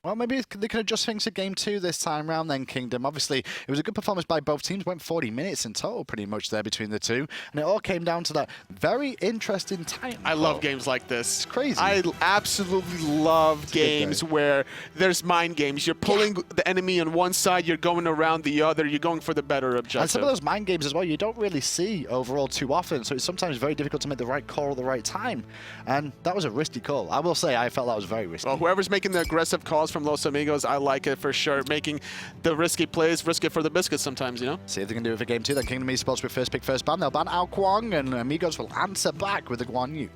Well, maybe they could adjust things to game 2 this time round then, Kingdom. Obviously, it was a good performance by both teams. Went 40 minutes in total pretty much there between the two. And it all came down to that very interesting time. I love games like this. It's crazy. I absolutely love games where there's mind games. You're pulling the enemy on one side, you're going around the other, you're going for the better objective. And some of those mind games as well, you don't really see overall too often. So it's sometimes very difficult to make the right call at the right time. And that was a risky call. I will say I felt that was very risky. Well, whoever's making the aggressive calls from Los Amigos, I like it for sure. Making the risky plays, risk it for the biscuits sometimes, you know? See if they can do it for game 2. Then Kingdom Esports with first pick, first ban. They'll ban Ao Kwong, and Amigos will answer back with the Guan Yu.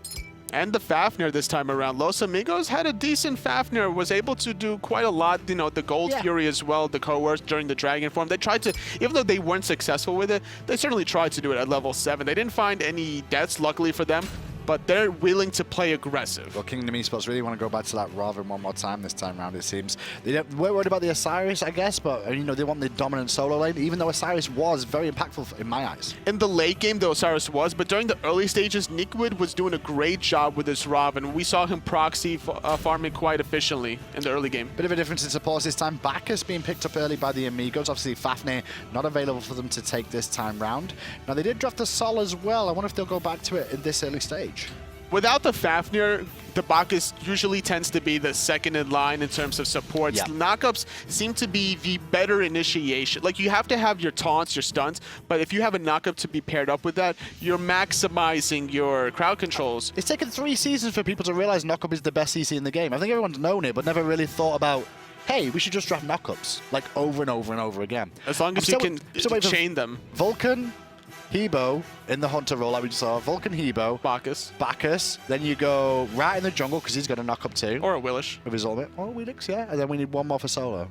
And the Fafnir this time around. Los Amigos had a decent Fafnir, was able to do quite a lot. You know, the Gold Fury as well, the Coerce during the Dragon form. They tried to, even though they weren't successful with it, they certainly tried to do it at level 7. They didn't find any deaths, luckily for them, but they're willing to play aggressive. Well, Kingdom Esports really want to go back to that Ravana one more time this time around, it seems. They weren't worried about the Osiris, I guess, but you know, they want the dominant solo lane, even though Osiris was very impactful in my eyes. In the late game, the Osiris was, but during the early stages, Niqued was doing a great job with this Ravana. We saw him proxy farming quite efficiently in the early game. Bit of a difference in supports this time. Bacchus being picked up early by the Amigos. Obviously, Fafnir not available for them to take this time round. Now, they did draft the Sol as well. I wonder if they'll go back to it in this early stage. Without the Fafnir, the Bacchus usually tends to be the second in line in terms of supports. Yeah. Knockups seem to be the better initiation. Like, you have to have your taunts, your stunts, but if you have a knockup to be paired up with that, you're maximizing your crowd controls. It's taken 3 seasons for people to realize knockup is the best CC in the game. I think everyone's known it, but never really thought about, hey, we should just draft knockups, like over and over and over again. As long as you can chain them. Vulcan, Hebo in the Hunter role like we just saw. Vulcan, Hebo. Bacchus. Then you go right in the jungle because he's got a knock-up too. Or a Willish. With his ultimate. Or a Wilix, yeah. And then we need one more for solo.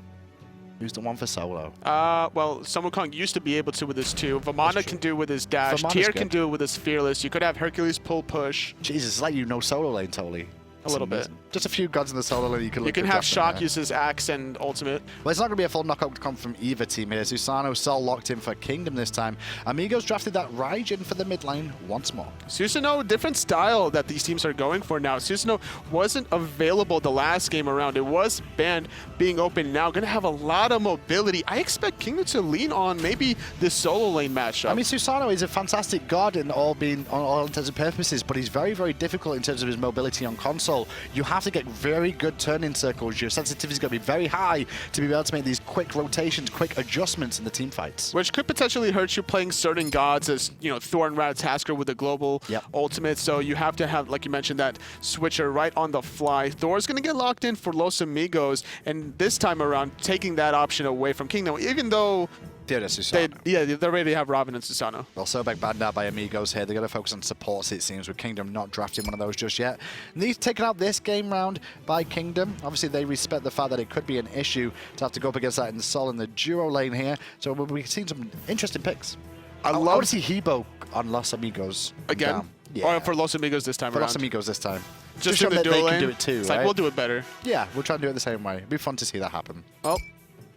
Who's the one for solo? Well, Sun Wukong used to be able to with his 2. Vamana can do with his dash. Tyr can do it with his Fearless. You could have Hercules pull push. Jesus, it's like you know solo lane totally. A little bit. Just a few gods in the solo lane you can look at. You can have Shock use his axe and ultimate. Well, it's not going to be a full knockout come from either team here. Susano, Sol locked in for Kingdom this time. Amigos drafted that Raijin for the mid lane once more. Susano, different style that these teams are going for now. Susano wasn't available the last game around. It was banned, being open now. Going to have a lot of mobility. I expect Kingdom to lean on maybe this solo lane matchup. I mean, Susano is a fantastic god in all intents and purposes, but he's very, very difficult in terms of his mobility on console. You have to get very good turning circles. Your sensitivity's got to be very high to be able to make these quick rotations, quick adjustments in the team fights. Which could potentially hurt you playing certain gods as, you know, Thor and Ratatasker with the global ultimate. So you have to have, like you mentioned, that switcher right on the fly. Thor's going to get locked in for Los Amigos, and this time around, taking that option away from Kingdom, even though they already have Ravana and Susano. Well, Sobek banned out by Amigos here. They're going to focus on supports, it seems, with Kingdom not drafting one of those just yet. And these taken out this game round by Kingdom. Obviously, they respect the fact that it could be an issue to have to go up against that in the Sol in the duo lane here. So we've seen some interesting picks. I want to see Hebo on Los Amigos. Again? Yeah. Or for Los Amigos this time around? For Los Amigos this time. Just in the duo lane? They can do it too, it's right? like, we'll do it better. Yeah, we'll try and do it the same way. It'd be fun to see that happen. Oh.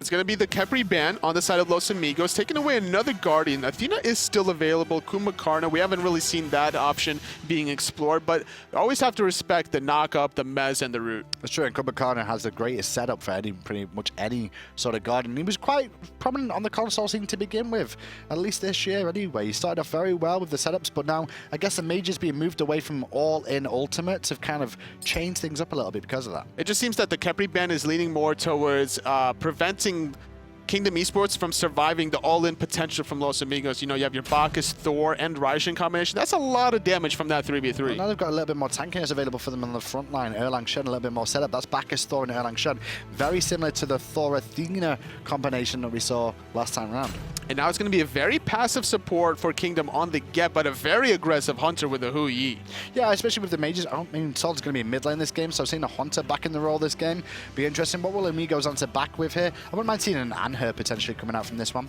It's going to be the Khepri ban on the side of Los Amigos, taking away another Guardian. Athena is still available. Kumakarna, we haven't really seen that option being explored, but always have to respect the knock-up, the Mez, and the root. That's true, and Kumakarna has the greatest setup for pretty much any sort of Guardian. He was quite prominent on the console scene to begin with, at least this year anyway. He started off very well with the setups, but now I guess the Mages being moved away from all-in ultimates have kind of changed things up a little bit because of that. It just seems that the Khepri ban is leaning more towards preventing Kingdom Esports from surviving the all-in potential from Los Amigos. You know, you have your Bacchus, Thor, and Raijin combination. That's a lot of damage from that 3v3. Well, now they've got a little bit more tankiness available for them on the front line. Erlang, Shen, a little bit more setup. That's Bacchus, Thor, and Erlang, Shen. Very similar to the Thor-Athena combination that we saw last time around. And now it's going to be a very passive support for Kingdom on the get, but a very aggressive Hunter with the Hu Yi. Yeah, especially with the Mages. I mean, Sol's going to be in mid lane this game, so seeing a Hunter back in the role this game be interesting. What will Amigos answer back with here? I wouldn't mind seeing an Anher potentially coming out from this one.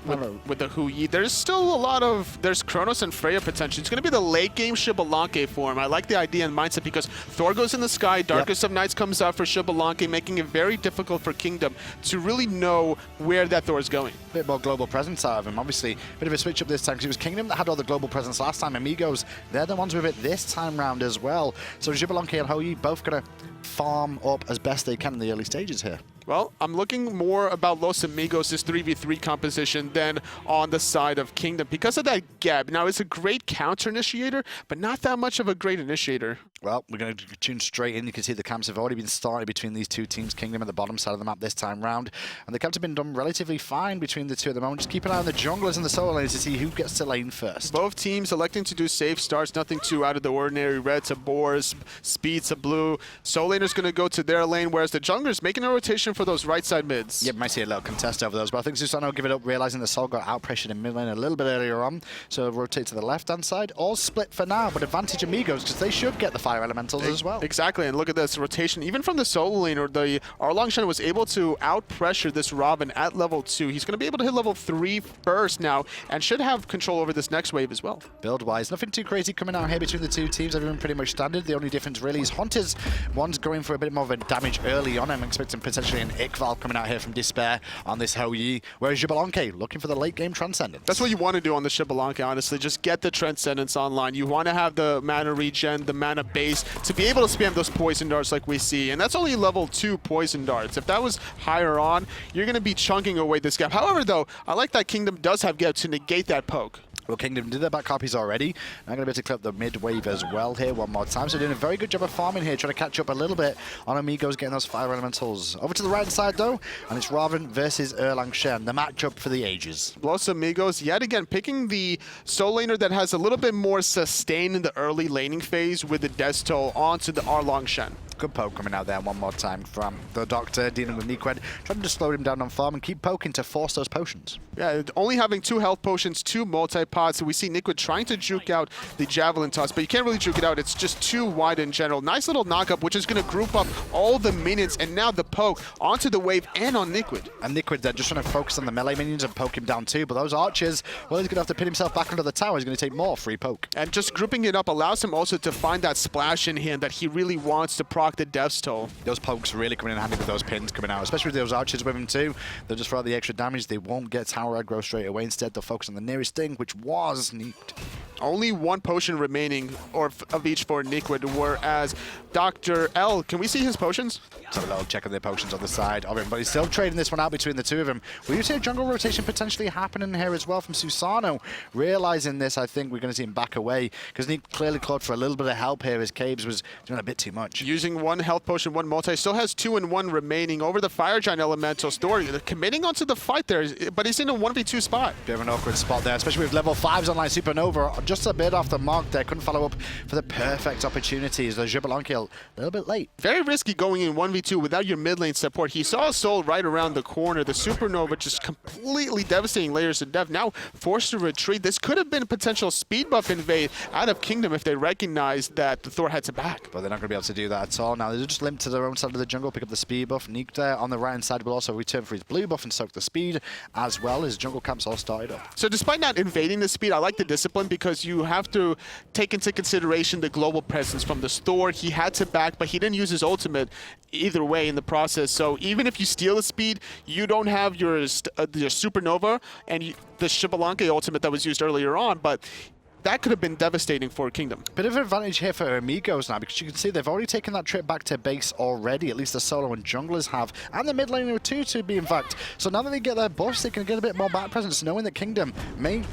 with the Hui. There's still a lot of, there's Kronos and Freya potential. It's going to be the late game Xbalanque form. I like the idea and mindset because Thor goes in the sky, Darkest of Nights comes out for Xbalanque, making it very difficult for Kingdom to really know where that Thor is going. A bit more global presence out of him. Obviously, a bit of a switch up this time because it was Kingdom that had all the global presence last time. Amigos, they're the ones with it this time round as well. So Xbalanque and Hui both going to farm up as best they can in the early stages here. Well, I'm looking more about Los Amigos' 3v3 composition than on the side of Kingdom because of that gap. Now, it's a great counter initiator, but not that much of a great initiator. Well, we're going to tune straight in. You can see the camps have already been started between these two teams, Kingdom at the bottom side of the map this time round. And the camps have been done relatively fine between the two at the moment. Just keep an eye on the junglers and the solo lanes to see who gets to lane first. Both teams electing to do safe starts, nothing too out of the ordinary. Red to Boars, Speed to Blue. Solo laner's going to go to their lane, whereas the junglers making a rotation for those right side mids. Yeah, might see a little contest over those, but I think Susano will give it up, realizing the Sol got out-pressured in mid lane a little bit earlier on. So rotate to the left-hand side. All split for now, but advantage Amigos because they should get the fire elementals as well. Exactly, and look at this rotation. Even from the solo lane, or the Erlang Shen was able to out-pressure this Ravana at level 2. He's going to be able to hit level 3 first now, and should have control over this next wave as well. Build-wise, nothing too crazy coming out here between the two teams. Everyone pretty much standard. The only difference really is Hunters. One's going for a bit more of a damage early on. I'm expecting potentially an Iqbal coming out here from Despair on this Hui, whereas Xbalanque looking for the late game Transcendence. That's what you want to do on the Xbalanque, honestly. Just get the Transcendence online. You want to have the mana regen, the mana base, to be able to spam those poison darts like we see. And that's only level 2 poison darts. If that was higher on, you're going to be chunking away this gap. However, though, I like that Kingdom does have gap to negate that poke. Well, Kingdom did their back copies already. I'm going to be able to clip the mid wave as well here one more time. So doing a very good job of farming here, trying to catch up a little bit on Amigos getting those fire elementals. Over to the right side though, and it's Ravana versus Erlang Shen, the matchup for the ages. Los Amigos, yet again, picking the solo laner that has a little bit more sustain in the early laning phase with the Death Toll onto the Erlang Shen. Good poke coming out there one more time from the Doctor, dealing with Niqued, trying to slow him down on farm and keep poking to force those potions. Yeah, only having 2 health potions, 2 multi-pods, so we see Niqued trying to juke out the Javelin Toss, but you can't really juke it out, it's just too wide in general. Nice little knock-up, which is going to group up all the minions, and now the poke onto the wave and on Niqued. And Niqued, they're just trying to focus on the melee minions and poke him down too, but those archers, well, he's going to have to pin himself back under the tower, he's going to take more free poke. And just grouping it up allows him also to find that splash in hand that he really wants to proc the Death's Toll. Those pokes really coming in handy with those pins coming out, especially with those archers with him too. They'll just throw out the extra damage. They won't get tower aggro straight away. Instead, they'll focus on the nearest thing, which was Niqued. Only 1 potion remaining of each for Niqued, whereas Dr. L, can we see his potions? Let's have a little check on their potions on the side of him, but he's still trading this one out between the two of them. Will you see a jungle rotation potentially happening here as well from Susano? Realizing this, I think we're going to see him back away, because Niqued clearly called for a little bit of help here as Caves was doing a bit too much. Using 1 health potion, 1 multi, still has 2 and 1 remaining over the Fire Giant Elementals. Thor committing onto the fight there, but he's in a 1v2 spot. Bit of an awkward spot there, especially with level 5s online Supernova. Just a bit off the mark there, couldn't follow up for the perfect opportunities. The Xbalanque a little bit late. Very risky going in 1v2 without your mid lane support. He saw a Soul right around the corner. The Supernova just completely devastating LayersOfDeath. Now forced to retreat. This could have been a potential speed buff invade out of Kingdom if they recognized that the Thor had to back. But they're not going to be able to do that at all. Now they're just limped to their own side of the jungle, pick up the speed buff. Niqued there on the right hand side will also return for his blue buff and soak the speed as well as jungle camps all started up. So despite not invading the speed, I like the discipline because you have to take into consideration the global presence from this Thor. He had to back, but he didn't use his ultimate either way in the process. So even if you steal the speed, you don't have your Supernova and the Xbalanque ultimate that was used earlier on, but that could have been devastating for Kingdom. Bit of an advantage here for Amigos now, because you can see they've already taken that trip back to base already, at least the solo and junglers have, and the mid laner too, to be in fact. So now that they get their buffs, they can get a bit more back presence, knowing that Kingdom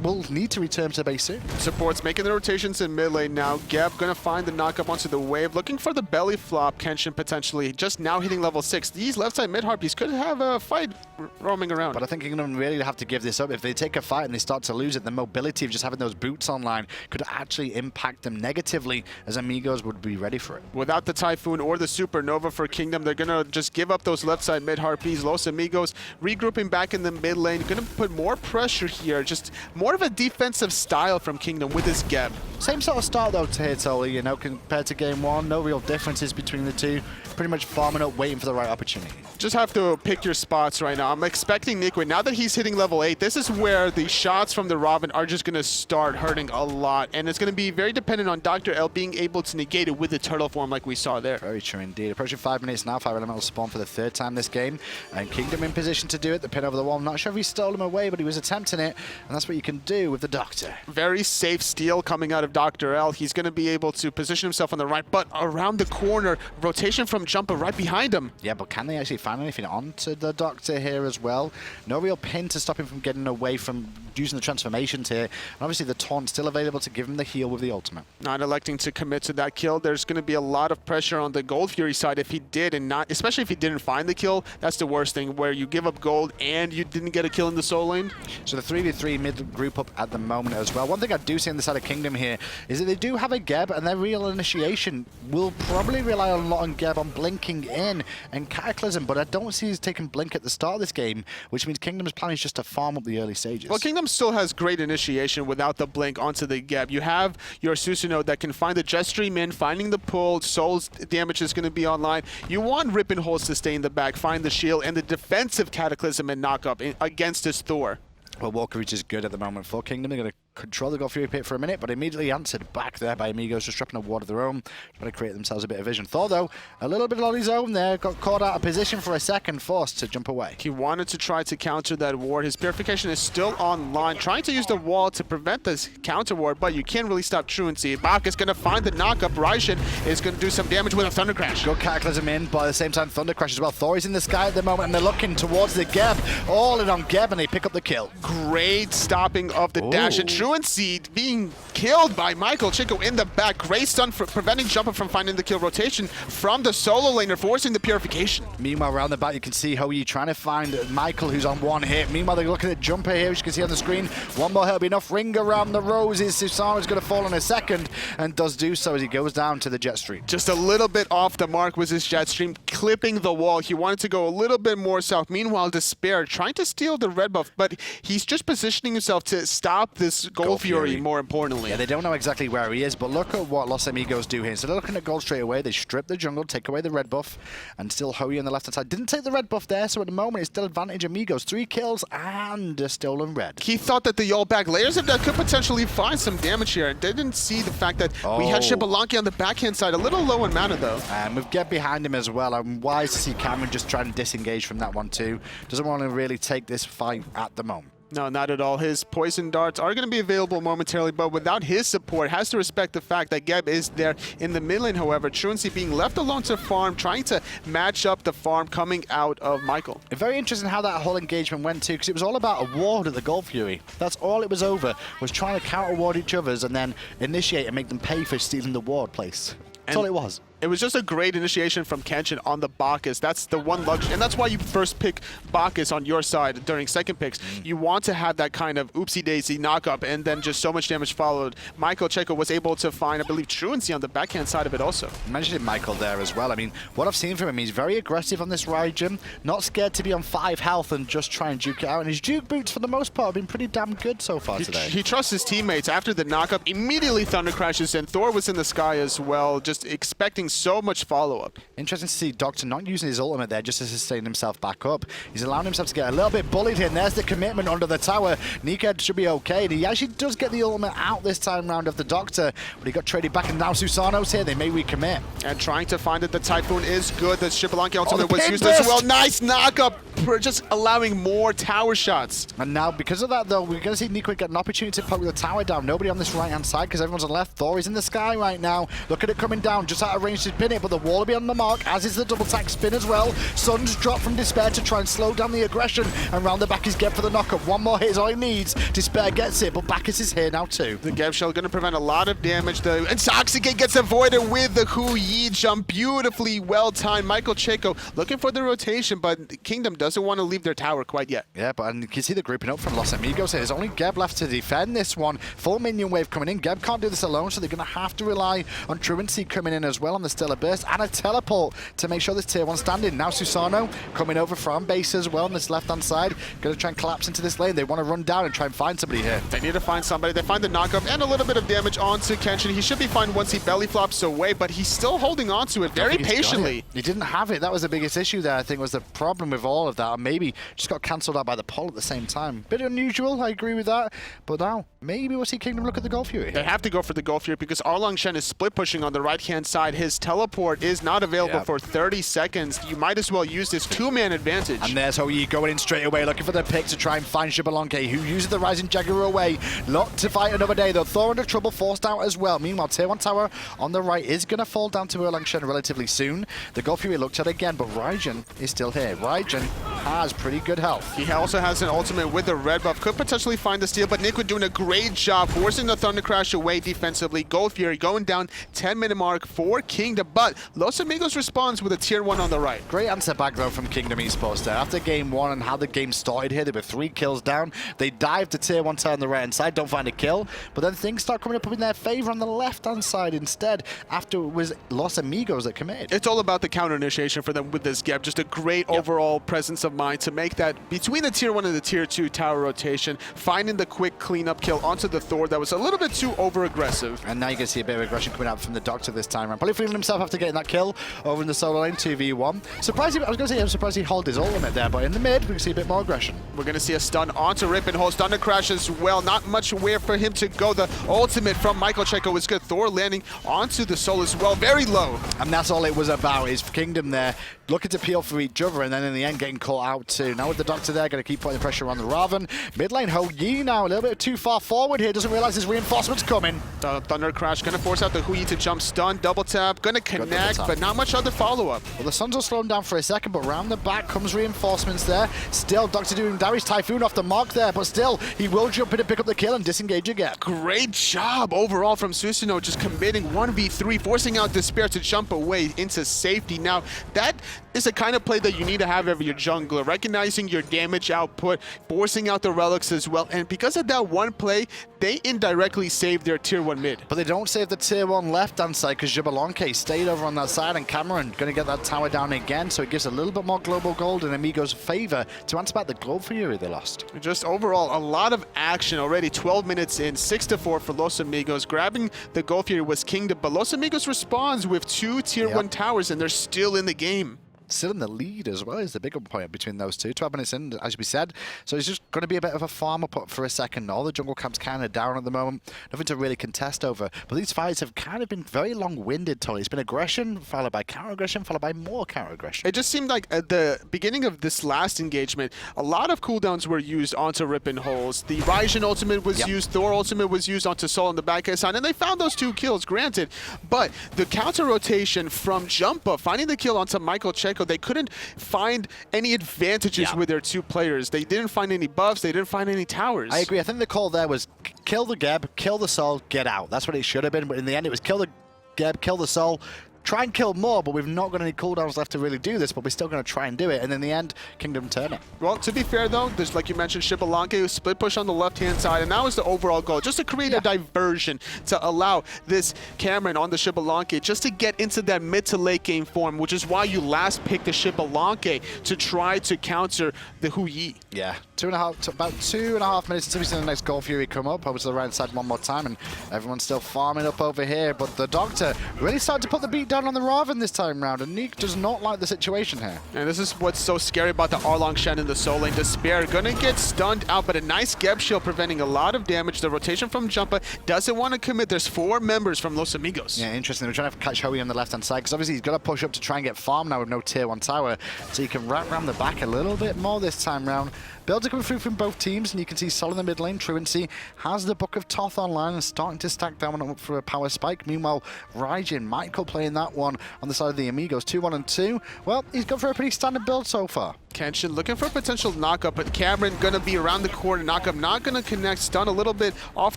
will need to return to base soon. Supports making the rotations in mid lane now. Geb gonna find the knock-up onto the wave, looking for the belly flop, Kenshin potentially, just now hitting level 6. These left side mid harpies could have a fight roaming around. But I think Kingdom really have to give this up. If they take a fight and they start to lose it, the mobility of just having those boots online could actually impact them negatively, as Amigos would be ready for it. Without the Typhoon or the Supernova for Kingdom, they're going to just give up those left side mid harpies. Los Amigos regrouping back in the mid lane, going to put more pressure here, just more of a defensive style from Kingdom with this Geb. Same sort of start though to hit, Oli, you know, compared to game 1. No real differences between the two. pretty much farming up, waiting for the right opportunity. Just have to pick your spots right now. I'm expecting Niqued, now that he's hitting level 8, this is where the shots from the Ravana are just going to start hurting a lot. And it's going to be very dependent on Dr. L being able to negate it with the turtle form like we saw there. Very true indeed. Approaching 5 minutes now, 5 elemental spawn for the 3rd time this game. And Kingdom in position to do it. The pin over the wall. I'm not sure if he stole him away, but he was attempting it. And that's what you can do with the Doctor. Very safe steal coming out of Dr. L. He's going to be able to position himself on the right, but around the corner, rotation from Jumpahhh right behind him. Yeah, but can they actually find anything onto the Doctor here as well? No real pin to stop him from getting away from using the transformations here. And obviously the taunt still available to give him the heal with the ultimate. Not electing to commit to that kill. There's going to be a lot of pressure on the Gold Fury side if he did, and not, especially if he didn't find the kill. That's the worst thing, where you give up gold and you didn't get a kill in the soul lane. So the 3v3 mid group up at the moment as well. One thing I do see on the side of Kingdom here is that they do have a Geb, and their real initiation will probably rely a lot on Geb on blinking in and Cataclysm, but I don't see he's taking blink at the start of this game, which means Kingdom's plan is just to farm up the early stages. Well, Kingdom still has great initiation without the blink onto the Geb. You have your Susano that can find the jet stream in, finding the pull, soul's damage is going to be online. You want Rippin holes to stay in the back, find the shield, and the defensive Cataclysm and knock up against this Thor. Well, Walker Reach is good at the moment for Kingdom. They're going to control the Gold Fury pit for a minute, but immediately answered back there by Amigos, just dropping a ward of their own, trying to create themselves a bit of vision. Thor, though, a little bit on his own there, got caught out of position for a second, forced to jump away. He wanted to try to counter that ward. His Purification is still online, trying to use the wall to prevent this counter ward, but you can't really stop Truancii. Bacchus going to find the knockup. Raijin is going to do some damage with a Thunder Crash. Good Cataclysm in, but at the same time, Thunder Crash as well. Thor is in the sky at the moment, and they're looking towards the Geb. All in on Geb, and they pick up the kill. Great stopping of the dash, and Truancii being killed by Michael Checo in the back. Great stun for preventing Jumpahhh from finding the kill. Rotation from the solo laner, forcing the Purification. Meanwhile, around the back, you can see Hoyi trying to find Michael, who's on one hit. Meanwhile, they're looking at Jumpahhh here, which you can see on the screen. One more hit will be enough. Ring around the roses. Susano's going to fall in a second, and does do so as he goes down to the jet stream. Just a little bit off the mark was his jet stream, clipping the wall. He wanted to go a little bit more south. Meanwhile, Despair trying to steal the red buff, but he's just positioning himself to stop this Gold Fury, more importantly. Yeah, they don't know exactly where he is, but look at what Los Amigos do here. So they're looking at gold straight away. They strip the jungle, take away the red buff, and still Hoyi on the left-hand side. Didn't take the red buff there, so at the moment it's still advantage Amigos. 3 kills and a stolen red. He thought that the all-back LayersOfDeath could potentially find some damage here. Didn't see the fact that we had Xbalanque on the backhand side. A little low in mana, though. With Geb behind him as well, I'm wise to see Cameron just trying to disengage from that one too. Doesn't want to really take this fight at the moment. No, not at all. His poison darts are going to be available momentarily, but without his support, has to respect the fact that Geb is there in the mid lane. However, Truancii being left alone to farm, trying to match up the farm coming out of Michael. Very interesting how that whole engagement went too, because it was all about a ward at the Gold Fury. That's all it was over, was trying to counter ward each other's and then initiate and make them pay for stealing the ward place. That's all it was. It was just a great initiation from Kenshin on the Bacchus. That's the one luxury, and that's why you first pick Bacchus on your side during second picks. You want to have that kind of oopsie-daisy knock-up, and then just so much damage followed. Michael Checo was able to find, I believe, Truancii on the backhand side of it also. You mentioned Michael there as well. I mean, what I've seen from him, he's very aggressive on this Raijin, not scared to be on 5 health and just try and juke it out. And his juke boots, for the most part, have been pretty damn good so far today. He trusts his teammates. After the knock-up, immediately Thunder Crashes, and Thor was in the sky as well, just expecting so much follow-up. Interesting to see Doctor not using his ultimate there just to sustain himself back up. He's allowing himself to get a little bit bullied here, and there's the commitment under the tower. Niqued should be okay, and he actually does get the ultimate out this time round of the Doctor, but he got traded back, and now Susano's here. They may recommit. And trying to find it, the Typhoon is good. The Xbalanque ultimate was used as well. Nice knock-up, just allowing more tower shots. And now, because of that, though, we're going to see Niqued get an opportunity to poke the tower down. Nobody on this right-hand side, because everyone's on the left. Thor is in the sky right now. Look at it coming down, just out of range to pin it, but the wall will be on the mark, as is the double tack spin as well. Sun's drop from Despair to try and slow down the aggression, and round the back is Geb for the knockup. One more hit is all he needs. Despair gets it, but Bacchus is here now too. The Geb shell going to prevent a lot of damage though, and Intoxicate gets avoided with the Yi jump. Beautifully well timed. Michael Checo looking for the rotation, but Kingdom does doesn't want to leave their tower quite yet. Yeah, but and you can see the grouping up from Los Amigos here. There's only Geb left to defend this one. Full minion wave coming in. Geb can't do this alone, so they're going to have to rely on Truancii coming in as well on the Stellar Burst and a teleport to make sure this tier 1 standing. Now Susano coming over from base as well on this left-hand side. Going to try and collapse into this lane. They want to run down and try and find somebody here. They need to find somebody. They find the knockup and a little bit of damage onto Kenshin. He should be fine once he belly flops away, but he's still holding on to it very patiently. He didn't have it. That was the biggest issue there, I think, was the problem with all of that. Maybe just got cancelled out by the pole at the same time. Bit unusual, I agree with that. But now, maybe we'll see Kingdom look at the Gold Fury. They have to go for the Gold Fury because Erlang Shen is split pushing on the right-hand side. His teleport is not available for 30 seconds. You might as well use this 2-man advantage. And there's Hou Yi going in straight away, looking for the pick to try and find Xbalanque, who uses the Raijin Jagger away. Not to fight another day, though. Thor under trouble, forced out as well. Meanwhile, tier 1 tower on the right is going to fall down to Erlang Shen relatively soon. The Gold Fury looked at again, but Raijin is still here. Raijin has pretty good health. He also has an ultimate with the red buff. Could potentially find the steal, but Niqued doing a great job forcing the Thunder Crash away defensively. Gold Fury going down 10-minute mark for Kingdom, but Los Amigos responds with a tier 1 on the right. Great answer back, though, from Kingdom Esports there. After game 1 and how the game started here, they were 3 kills down. They dived to tier 1 tower on the right-hand side, don't find a kill, but then things start coming up in their favor on the left-hand side instead, after it was Los Amigos that committed. It's all about the counter initiation for them with this Geb. Just a great overall presence of mind to make that between the tier 1 and the tier 2 tower rotation, finding the quick cleanup kill onto the Thor that was a little bit too over-aggressive. And now you can see a bit of aggression coming out from the Doctor this time around. Probably feeling himself after getting that kill over in the solo lane, 2v1. Surprising, I was going to say, I'm surprised he held his ultimate there, but in the mid, we can see a bit more aggression. We're going to see a stun onto Rippin. Holds Thunder Crash as well. Not much where for him to go. The ultimate from Michael Checo was good. Thor landing onto the soul as well. Very low. And that's all it was about, is Kingdom there looking to peel for each other, and then in the end getting caught out too. Now with the Doctor there, going to keep putting pressure on the Raven. Mid lane, Hou Yi now a little bit too far forward here. Doesn't realize his reinforcements coming. The Thunder Crash going to force out the Hou Yi to jump stun. Double tap. Going to connect, but not much other follow-up. Well, the Suns will slow him down for a second, but round the back comes reinforcements there. Still, Doctor doing Darius Typhoon off the mark there, but still, he will jump in and pick up the kill and disengage again. Great job overall from Susano, just committing 1v3, forcing out Despair to jump away into safety. Now, that is the kind of play that you need to have every your jungler, recognizing your damage output, forcing out the relics as well, and because of that one play, they indirectly saved their tier 1 mid. But they don't save the tier 1 left-hand side because Xbalanque stayed over on that side, and Cameron going to get that tower down again, so it gives a little bit more global gold in Amigos' favor to answer back the Gold Fury they lost. Just overall, a lot of action already. 12 minutes in, 6-4 for Los Amigos. Grabbing the Gold Fury was Kingdom, but Los Amigos responds with 2 tier 1 towers, and they're still in the game. Still in the lead as well is the bigger point between those two. 12 minutes in, as we said. So it's just going to be a bit of a farm up for a second. All the jungle camp's kind of down at the moment. Nothing to really contest over. But these fights have kind of been very long-winded, Tolly. It's been aggression, followed by counter-aggression, followed by more counter-aggression. It just seemed like at the beginning of this last engagement, a lot of cooldowns were used onto Rippin holes. The Raijin ultimate was used, Thor ultimate was used onto Soul on the back side, and they found those 2 kills, granted. But the counter-rotation from TheJumpahhh, finding the kill onto Michael Checo, they couldn't find any advantages with their 2 players. They didn't find any buffs, they didn't find any towers. I agree. I think the call there was kill the Geb, kill the Soul, get out. That's what it should have been, but in the end it was kill the Geb, kill the Soul, try and kill more, but we've not got any cooldowns left to really do this, but we're still going to try and do it, and in the end, Kingdom turn it. Well, to be fair though, there's, like you mentioned, Xbalanque, who split push on the left-hand side, and that was the overall goal, just to create a diversion to allow this Cameron on the Xbalanque just to get into that mid to late game form, which is why you last picked the Xbalanque to try to counter the Hou Yi. Yeah, about 2.5 minutes until we see the next Gold Fury come up over to the right side one more time, and everyone's still farming up over here, but the Doctor really started to put the beat down on the Raven this time round, and Nique does not like the situation here. And this is what's so scary about the Erlang Shen in the soul lane. Despair gonna get stunned out, but a nice Geb shield preventing a lot of damage. The rotation from TheJumpahhh doesn't want to commit. There's 4 members from Los Amigos. Yeah, interesting. We're trying to catch Hou Yi on the left-hand side, because obviously he's got to push up to try and get farm now with no tier 1 tower, so you can wrap around the back a little bit more this time round. Builds are coming through from both teams, and you can see Sol in the mid lane. Truancii has the Book of Thoth online and starting to stack down up for a power spike. Meanwhile, Raijin, Michael playing that one on the side of the Amigos, 2-1 and 2. Well, he's gone for a pretty standard build so far. Kenshin looking for a potential knockup, but Cameron gonna be around the corner. Knockup not gonna connect. Stun a little bit off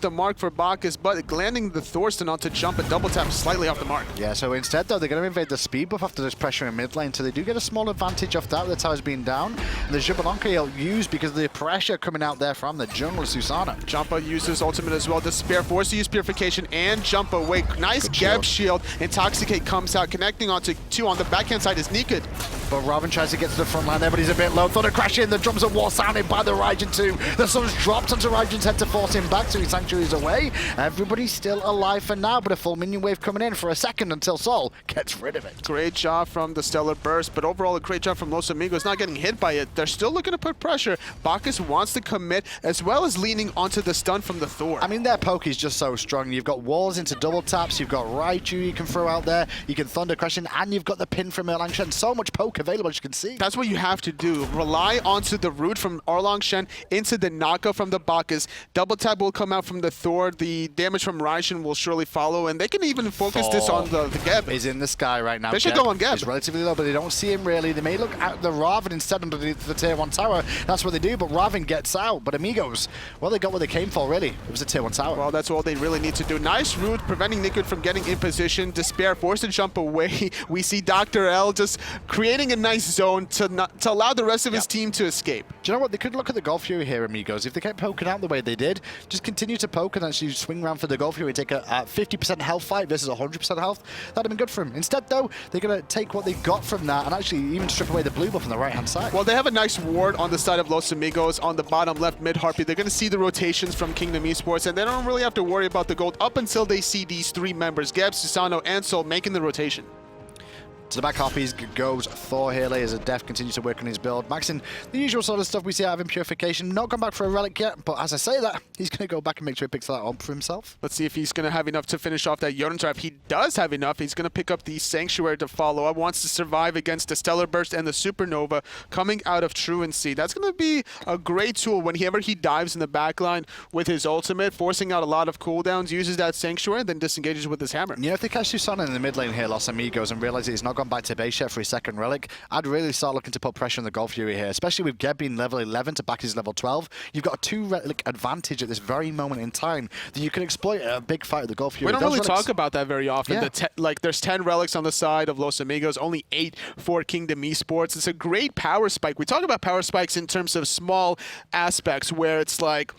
the mark for Bacchus, but landing the Thor stun onto jump and double tap slightly off the mark. Yeah, so instead though, they're gonna invade the speed buff after this pressure in mid lane, so they do get a small advantage off that with the towers being down. And the Xbalanque he'll use because of the pressure coming out there from the jungle Susano. Jumpahhh uses ultimate as well. Despair forced to use purification and jump away. Nice Geb shield. Intoxicate comes out, connecting onto 2 on the backhand side is Niqued. But Robin tries to get to the front line there, but he's a bit low. Thunder crash in, the drums of war sounded by the Raijin too. The sun's dropped onto Raijin's head to force him back, so his sanctuary's away. Everybody's still alive for now, but a full minion wave coming in for a second until Sol gets rid of it. Great job from the Stellar Burst, but overall a great job from Los Amigos, not getting hit by it. They're still looking to put pressure. Bacchus wants to commit, as well as leaning onto the stun from the Thor. I mean, their poke is just so strong. You've got walls into double taps, you've got Raiju you can throw out there, you can Thunder Crash in, and you've got the pin from Erlang Shen. So much poke available, as you can see. That's what you have to do. Rely onto the root from Erlang Shen into the knockout from the Bacchus. Double tap will come out from the Thor. The damage from Raijin will surely follow, and they can even focus this on the Geb. Is in the sky right now. They should go on Geb. He's relatively low, but they don't see him really. They may look at the Ravana instead underneath the tier 1 tower. That's what they do, but Ravana gets out. But Amigos, well, they got what they came for, really. It was a tier 1 tower. Well, that's all they really need to do. Nice root, preventing Niqued from getting in position. Despair forced to jump away. We see Dr. L just creating a nice zone to allow the rest of his team to escape. Do you know what? They could look at the Golf Fury here, Amigos. If they kept poking out the way they did, just continue to poke and actually swing around for the Golf Fury, take a 50% health fight versus 100% health. That'd have been good for him. Instead, though, they're going to take what they got from that and actually even strip away the blue buff on the right-hand side. Well, they have a nice ward on the side of Los Amigos on the bottom left mid-Harpy. They're going to see the rotations from Kingdom Esports, and they don't really have to worry about the gold up until they see these 3 members, Geb, Susano, and Sol, making the rotation. To the back Harpies goes Thor here. LayersOfDeath continues to work on his build. Maxing the usual sort of stuff we see out of him, purification. Not gone back for a relic yet, but as I say that, he's going to go back and make sure he picks that up for himself. Let's see if he's going to have enough to finish off that Yoden trap. He does have enough. He's going to pick up the Sanctuary to follow up. Wants to survive against the Stellar Burst and the Supernova coming out of Truancii. That's going to be a great tool whenever he dives in the backline with his ultimate, forcing out a lot of cooldowns, uses that Sanctuary, then disengages with his hammer. You know, if they catch Susano in the mid lane here, Los Amigos, and realize he's not gone back to base yet for his second relic, I'd really start looking to put pressure on the Golf Fury here, especially with Geb being level 11 to back his level 12. You've got a 2 relic advantage at this very moment in time that you can exploit a big fight of the Golf Fury. We don't really talk about that very often. Yeah. Like, there's 10 relics on the side of Los Amigos, only 8 for Kingdom Esports. It's a great power spike. We talk about power spikes in terms of small aspects where it's like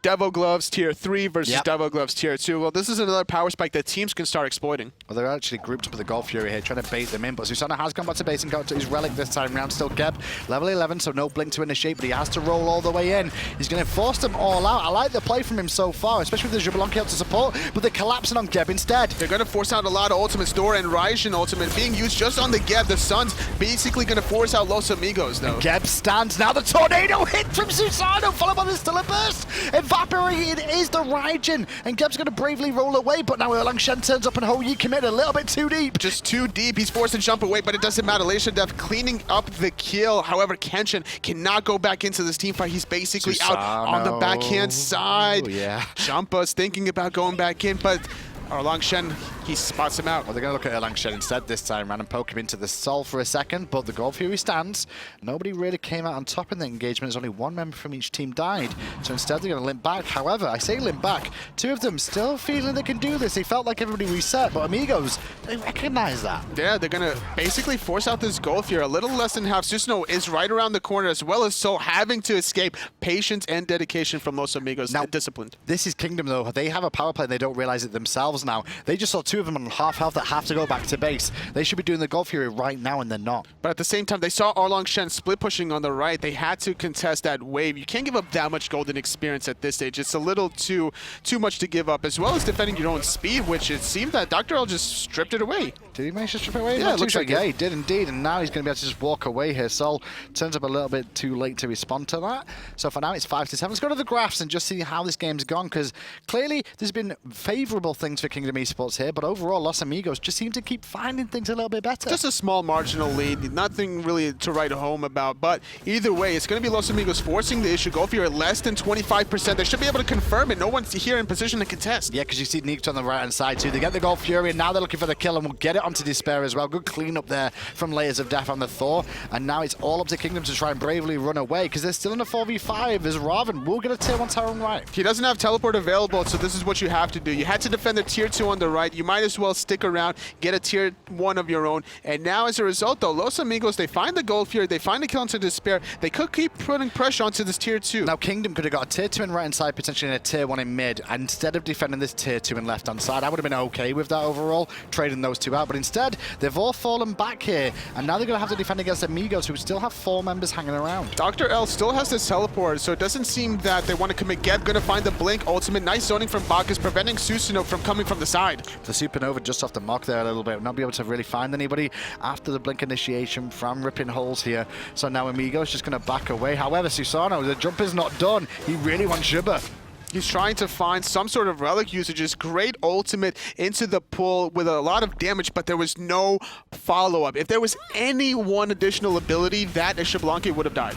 Devil Gloves Tier 3 versus Devil Gloves Tier 2. Well, this is another power spike that teams can start exploiting. Well, they're actually grouped up with the Golf Fury here, trying to bait them in, but Susano has gone back to base and got to his relic this time round. Still Geb, level 11, so no blink to initiate, but he has to roll all the way in. He's going to force them all out. I like the play from him so far, especially with the Xbalanque out to support, but they're collapsing on Geb instead. They're going to force out a lot of ultimates. Thor and Raijin ultimate being used just on the Geb. The Sun's basically going to force out Los Amigos, though. Geb stands now. The tornado hit from Susano, followed by the Stellar Burst. Evaporated is the Raijin, and Geb's going to bravely roll away, but now Erlang Shen turns up and Ho-Yi commit a little bit too deep. Just too deep. He's forced to jump away, but it doesn't matter. LayersOfDeath cleaning up the kill. However, Kenshin cannot go back into this team fight. He's basically out on the backhand side. Yeah. Jumpahhh's thinking about going back in, but Erlang Shen, he spots him out. Well, they're going to look at Erlang Shen instead this time around and poke him into the Sol for a second, but the Golf Fury stands. Nobody really came out on top in the engagement, as only 1 member from each team died. So instead, they're going to limp back. However, I say limp back, 2 of them still feeling they can do this. They felt like everybody reset, but Amigos, they recognize that. Yeah, they're going to basically force out this Golf Fury. A little less than half. Susano is right around the corner, as well as Sol having to escape. Patience and dedication from Los Amigos. Now, disciplined. This is Kingdom, though. They have a power play, and they don't realize it themselves now. They just saw 2 of them on half health that have to go back to base. They should be doing the Golf Fury right now, and they're not. But at the same time, they saw Erlang Shen split pushing on the right. They had to contest that wave. You can't give up that much golden experience at this stage. It's a little too much to give up, as well as defending your own speed, which it seemed that Dr. L just stripped it away. Did he manage to strip it away? Yeah, it looks like yeah, he did indeed, and now he's going to be able to just walk away here. Sol turns up a little bit too late to respond to that. So for now, it's 5-7. Let's go to the graphs and just see how this game's gone, because clearly there's been favourable things for Kingdom Esports here, but but overall, Los Amigos just seem to keep finding things a little bit better. Just a small marginal lead, nothing really to write home about, but either way, it's going to be Los Amigos forcing the issue. Go if you're at less than 25%, they should be able to confirm it. No one's here in position to contest. Yeah, because you see Niqued on the right-hand side too. They get the Gold Fury, and now they're looking for the kill, and will get it onto Despair as well. Good cleanup there from LayersOfDeath on the Thor, and now it's all up to Kingdom to try and bravely run away, because they're still in a 4v5, as Ravana will get a tier 1 tower on right. He doesn't have teleport available, so this is what you have to do. You had to defend the tier 2 on the right. You might as well stick around, get a tier 1 of your own, and now as a result though, Los Amigos, they find the Gold Fury, they find the kill onto Despair. They could keep putting pressure onto this tier 2. Now Kingdom could have got a tier 2 in right-hand side, potentially in a tier 1 in mid, and instead of defending this tier 2 in left-hand side, I would have been okay with that overall, trading those two out, but instead, they've all fallen back here, and now they're going to have to defend against Amigos, who still have 4 members hanging around. Dr. L still has this teleport, so it doesn't seem that they want to commit Geb. Going to find the Blink ultimate. Nice zoning from Bacchus, preventing Susano from coming from the side. The Supernova just off the mark there a little bit, not be able to really find anybody after the Blink initiation from Rippin holes here, so now Amigos just going to back away. However, Susano, the jump is not done. He really wants Jubba. He's trying to find some sort of relic usages. Great ultimate into the pull with a lot of damage, but there was no follow-up. If there was any one additional ability, that Xbalanque would have died.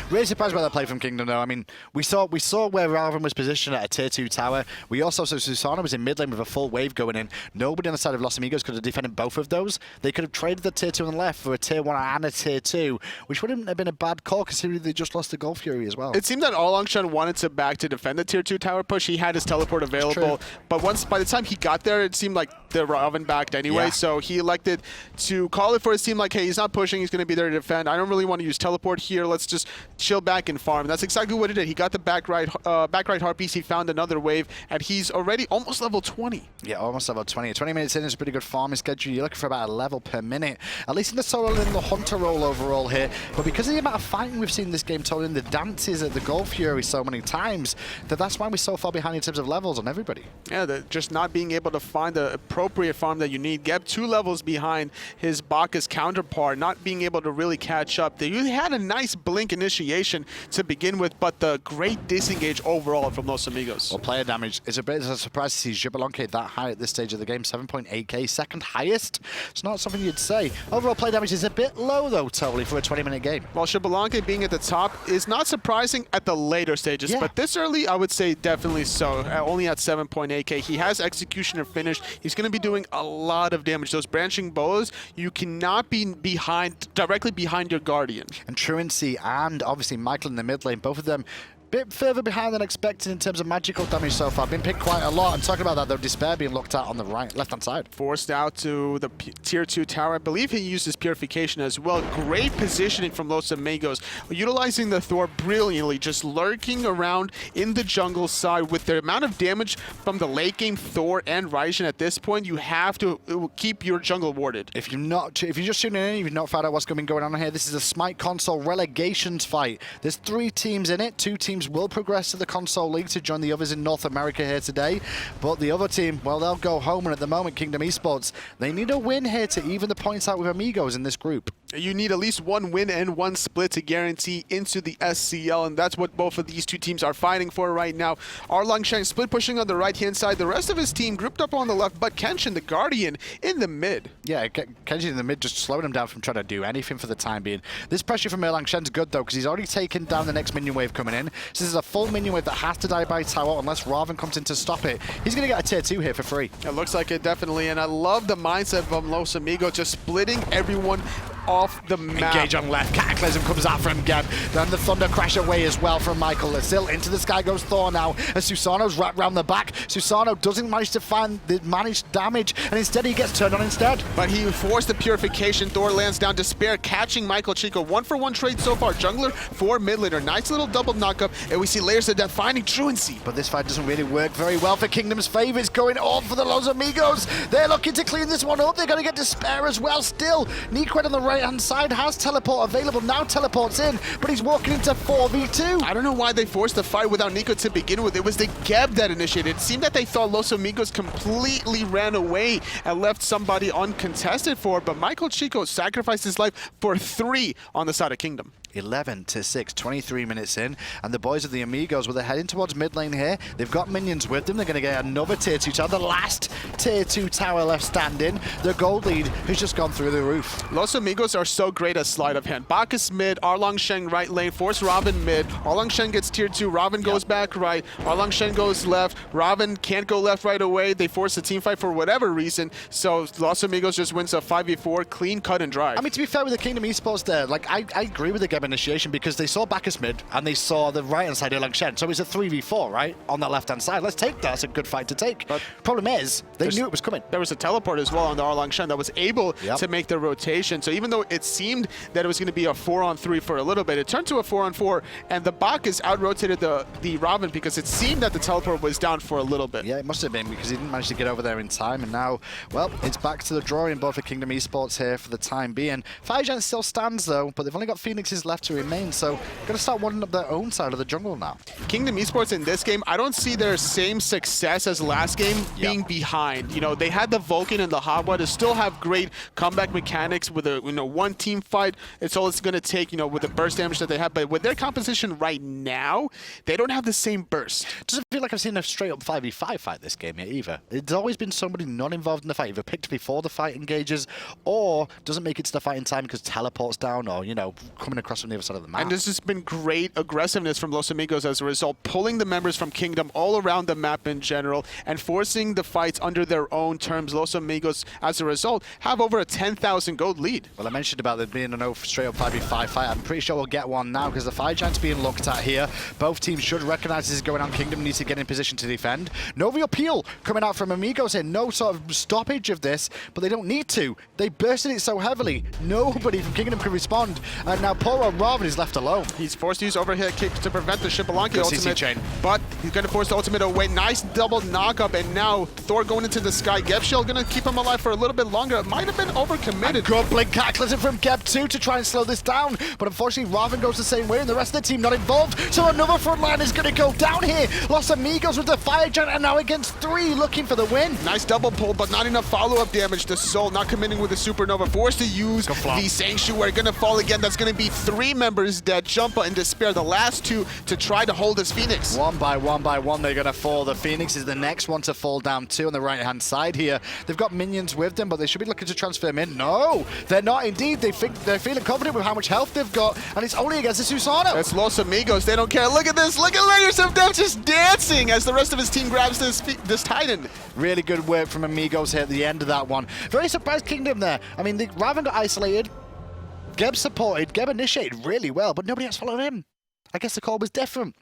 Really surprised by that play from Kingdom, though. I mean, we saw where Ravana was positioned at a tier 2 tower. We also saw Susano was in mid lane with a full wave going in. Nobody on the side of Los Amigos could have defended both of those. They could have traded the tier 2 on the left for a tier 1 and a tier 2, which wouldn't have been a bad call considering they just lost the Gold Fury as well. It seemed that Erlang wanted to back to defend the tier 2 tower push. He had his teleport available, but by the time he got there, it seemed like the Ravana backed anyway, so he elected to call it for his team like, hey, he's not pushing, he's going to be there to defend. I don't really want to use teleport here. Let's just chill back and farm. That's exactly what he did. He got the back right heart piece. He found another wave, and he's already almost level 20. Yeah, almost level 20. 20 minutes in is a pretty good farming schedule. You're looking for about a level per minute, at least in the solo and the hunter role overall here. But because of the amount of fighting we've seen this game, told in the dances at the Gold Fury so many times, that's why we're so far behind in terms of levels on everybody. Yeah, just not being able to find the appropriate farm that you need. Geb 2 levels behind his Bacchus counterpart, not being able to really catch up. They had a nice Blink initiation to begin with, but the great disengage overall from Los Amigos. Well, player damage is a bit of a surprise to see Xbalanque that high at this stage of the game, 7.8k, second highest. It's not something you'd say. Overall play damage is a bit low though, totally, for a 20-minute game. Well, Xbalanque being at the top is not surprising at the later stages, but this early, I would say definitely so. Only at 7.8k. He has Executioner finished. He's going to be doing a lot of damage. Those branching bows, you cannot be directly behind your Guardian. And Truancii and obviously Michael in the mid lane, both of them bit further behind than expected in terms of magical damage so far. Been picked quite a lot. And talking about that though, Despair being looked at on the left-hand side. Forced out to the tier 2 tower. I believe he uses Purification as well. Great positioning from Los Amigos. Utilizing the Thor brilliantly, just lurking around in the jungle side. With the amount of damage from the late game Thor and Raijin at this point, you have to keep your jungle warded. If you're just tuning in, you've not found out what's going on here, this is a Smite console relegations fight. There's 3 teams in it. 2 teams will progress to the console league to join the others in North America here today, but the other team, well, they'll go home, and at the moment Kingdom Esports, they need a win here to even the points out with Amigos in this group. You need at least 1 win and 1 split to guarantee into the SCL, and that's what both of these 2 teams are fighting for right now. Erlang split pushing on the right-hand side, the rest of his team grouped up on the left, but Kenshin, the Guardian, in the mid. Yeah, Kenshin in the mid just slowing him down from trying to do anything for the time being. This pressure from Erlang good though, because he's already taken down the next minion wave coming in. So this is a full minion wave that has to die by tower unless Ravana comes in to stop it. He's going to get a tier 2 here for free. It looks like it, definitely, and I love the mindset from Los Amigos, just splitting everyone off the map. Engage on left. Cataclysm comes out from Geb. Then the Thunder crash away as well from Michael. Still into the sky goes Thor now as Susano's wrapped around the back. Susano doesn't manage to find the managed damage, and instead he gets turned on instead. But he forced the Purification. Thor lands down. Despair catching Michael. Checo 1-for-1 trade so far. Jungler for mid laner. Nice little double knockup, and we see LayersOfDeath finding Truancii. But this fight doesn't really work very well for Kingdom's favor. It's going all for the Los Amigos. They're looking to clean this one up. They're going to get Despair as well still. Niqued on the right right-hand side has teleport available. Now teleports in, but he's walking into 4v2. I don't know why they forced the fight without Niqued to begin with. It was the Geb that initiated. It seemed that they thought Los Amigos completely ran away and left somebody uncontested for it, but Michael Checo sacrificed his life for 3 on the side of Kingdom. 11-6, 23 minutes in, and the boys of the Amigos, well, they're heading towards mid lane here. They've got minions with them. They're going to get another tier 2 tower, the last tier 2 tower left standing. The gold lead has just gone through the roof. Los Amigos are so great at sleight of hand. Bacchus mid, Erlang Shen right lane, force Ravana mid. Erlang Shen gets tier 2, Ravana goes back right, Erlang Shen goes left, Ravana can't go left right away. They force a team fight for whatever reason, so Los Amigos just wins a 5v4, clean, cut, and drive. I mean, to be fair with the Kingdom Esports there, like, I agree with the game initiation because they saw Bacchus mid and they saw the right-hand side Erlang Shen, so it's a 3v4, right, on the left-hand side. Let's take that. That's a good fight to take. But problem is, they knew it was coming. There was a teleport as well on the Erlang Shen that was able to make the rotation, so even though it seemed that it was going to be a 4-on-3 for a little bit, it turned to a 4-on-4, and the Bacchus out-rotated the Ravana because it seemed that the teleport was down for a little bit. Yeah, it must have been because he didn't manage to get over there in time, and now, well, it's back to the drawing board for Kingdom Esports here for the time being. hi-rez still stands though, but they've only got Phoenixes left to remain, so going to start wanting up their own side of the jungle now. Kingdom Esports in this game, I don't see their same success as last game being behind. You know, they had the Vulcan and the Hotwa to still have great comeback mechanics with a one team fight. It's all it's going to take, with the burst damage that they have. But with their composition right now, they don't have the same burst. Doesn't feel like I've seen a straight up 5v5 fight this game yet either. It's always been somebody not involved in the fight, either picked before the fight engages or doesn't make it to the fight in time because teleports down or, coming across from the other side of the map. And this has been great aggressiveness from Los Amigos as a result, pulling the members from Kingdom all around the map in general and forcing the fights under their own terms. Los Amigos, as a result, have over a 10,000 gold lead. Well, I mentioned about there being a straight up 5v5 fight. I'm pretty sure we'll get one now because the Fire Giant's being looked at here. Both teams should recognize this is going on. Kingdom needs to get in position to defend. No real peel coming out from Amigos here. No sort of stoppage of this, but they don't need to. They bursted it so heavily. Nobody from Kingdom can respond. And now poor old Ravana is left alone. He's forced to use overhead kick to prevent the Xbalanque ultimate, but he's going to force the ultimate away. Nice double knockup, and now Thor going into the sky. Geb Shield going to keep him alive for a little bit longer. It might have been overcommitted. Good blink Cataclysm from Geb too to try and slow this down, but unfortunately Ravana goes the same way and the rest of the team not involved, so another front line is going to go down here. Los Amigos with the Fire Giant and now against 3 looking for the win. Nice double pull, but not enough follow-up damage. The Soul not committing with the Supernova, forced to use the Sanctuary. Going to fall again. That's going to be 3 members dead. JumpahhH in despair, the last 2 to try to hold his Phoenix. One by one they're going to fall. The Phoenix is the next one to fall down too on the right-hand side here. They've got minions with them, but they should be looking to transfer them in. No, they're not indeed. They're feeling confident with how much health they've got, and it's only against the Susano. It's Los Amigos. They don't care. Look at this. Look at LayersOfDeath just dancing as the rest of his team grabs this Titan. Really good work from Amigos here at the end of that one. Very surprised Kingdom there. I mean, the Ravana got isolated. Geb supported. Geb initiated really well, but nobody else followed him. I guess the call was different.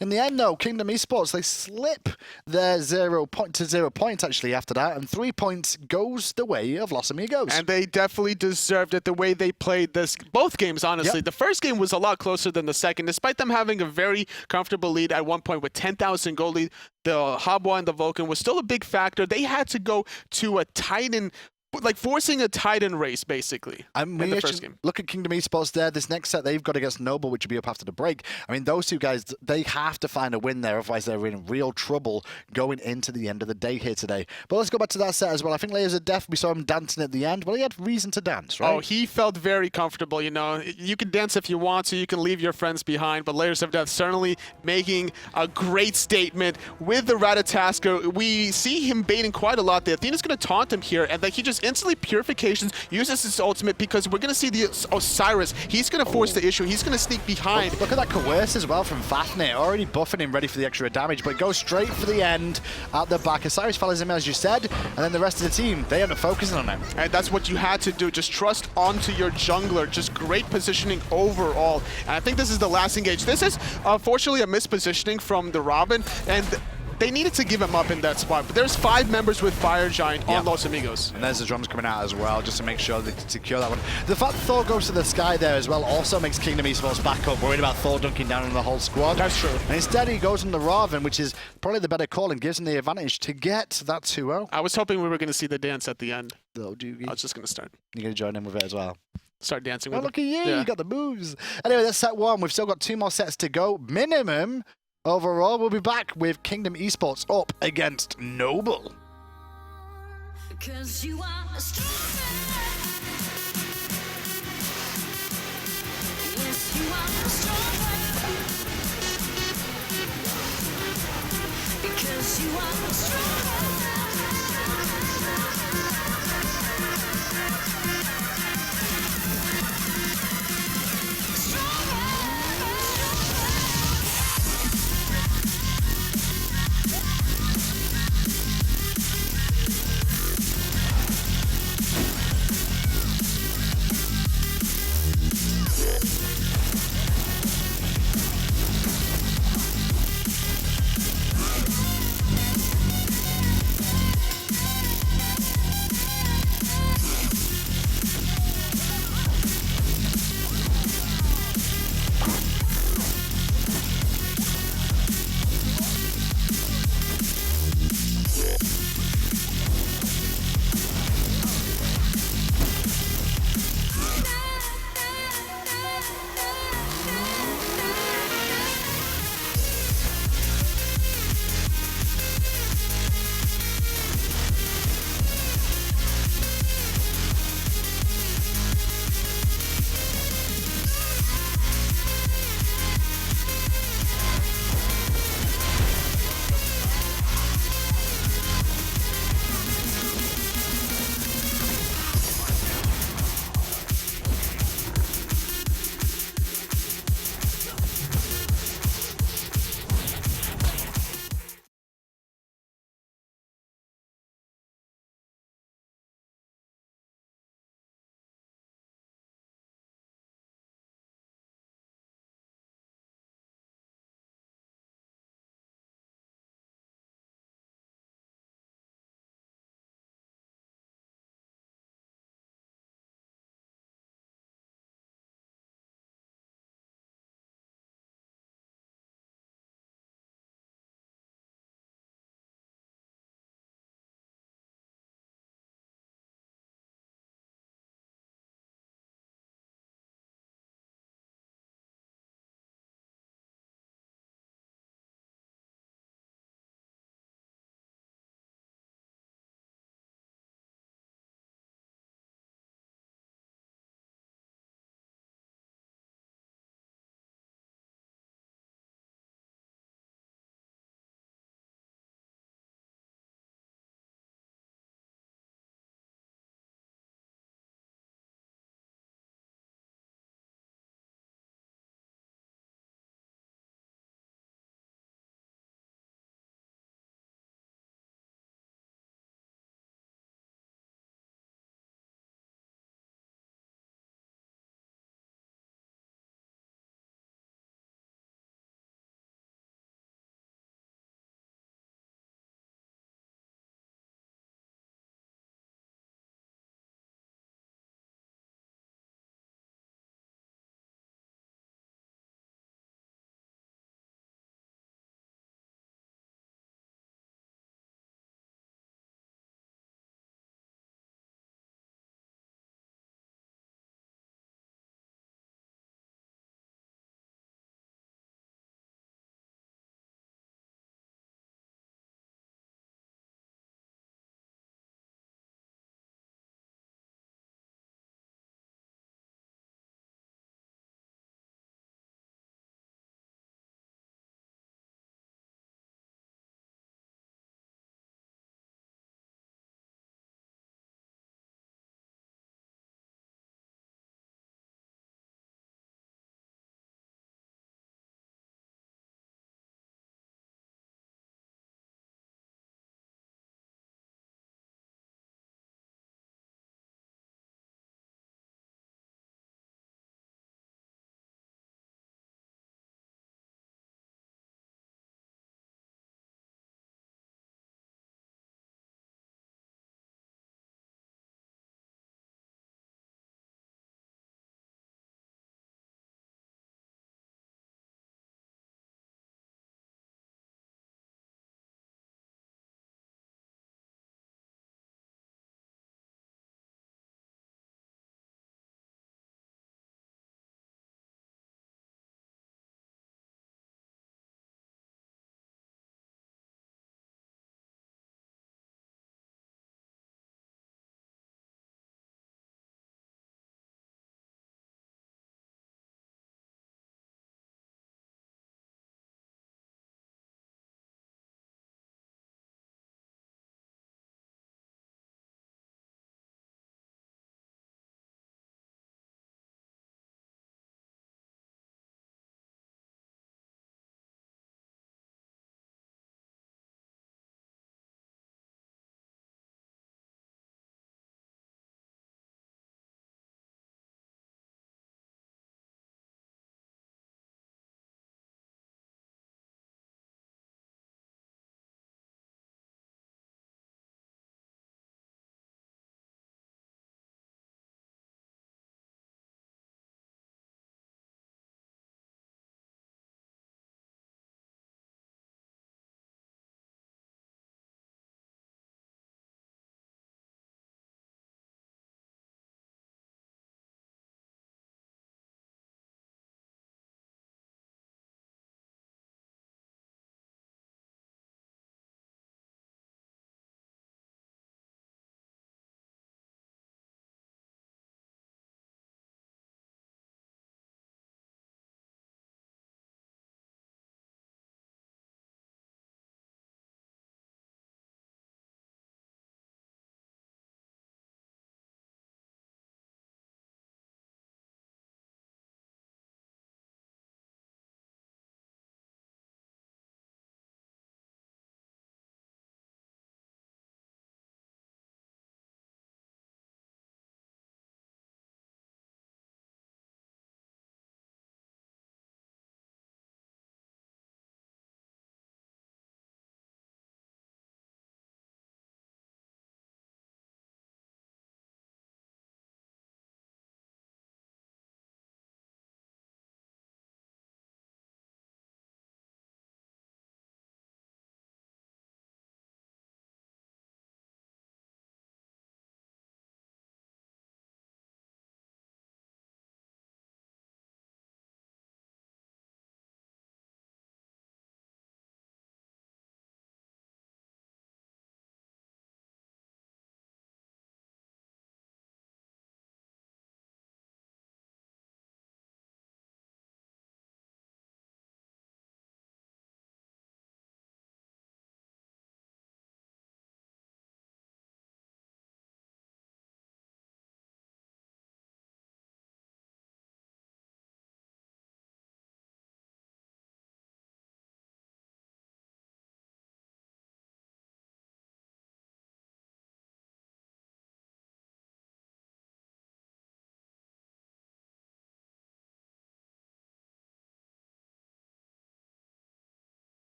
In the end, though, Kingdom Esports, they slip their 0 points actually after that, and 3 points goes the way of Los Amigos. And they definitely deserved it the way they played both games, honestly. The first game was a lot closer than the second, despite them having a very comfortable lead at one point with 10,000 gold lead. The Hotwa and the Vulcan was still a big factor. They had to go to a Titan, like forcing a Titan race, basically, in the first game. Look at Kingdom Esports there. This next set, they've got against Noble, which will be up after the break. I mean, those two guys, they have to find a win there, otherwise they're in real trouble going into the end of the day here today. But let's go back to that set as well. I think LayersOfDeath, we saw him dancing at the end. Well, he had reason to dance, right? Oh, he felt very comfortable, You can dance if you want to, you can leave your friends behind, but LayersOfDeath certainly making a great statement with the Ratatasker. We see him baiting quite a lot. The Athena's going to taunt him here, and he just instantly purifications, uses his ultimate because we're going to see the Osiris. He's going to force the issue. He's going to sneak behind. Look at that coerce as well from Fafnir, already buffing him ready for the extra damage, but goes straight for the end at the back. Osiris follows him, as you said, and then the rest of the team, they end up focusing on him. And that's what you had to do. Just trust onto your jungler. Just great positioning overall. And I think this is the last engage. This is, unfortunately, a mispositioning from the Ravana, and they needed to give him up in that spot, but there's 5 members with Fire Giant on Los Amigos. And there's the drums coming out as well, just to make sure they secure that one. The fact Thor goes to the sky there as well also makes Kingdom Esports back up, worried about Thor dunking down on the whole squad. That's true. And instead he goes on the Ravana, which is probably the better call and gives him the advantage to get that 2-0. I was hoping we were going to see the dance at the end. Oh, I was just going to start. You're going to join in with it as well. start dancing Oh, with look at you. Yeah. You got the moves. Anyway, that's set 1. We've still got 2 more sets to go. Minimum overall. We'll be back with Kingdom Esports up against Noble. Because you are stronger. Yes, you are stronger. Because you are stronger.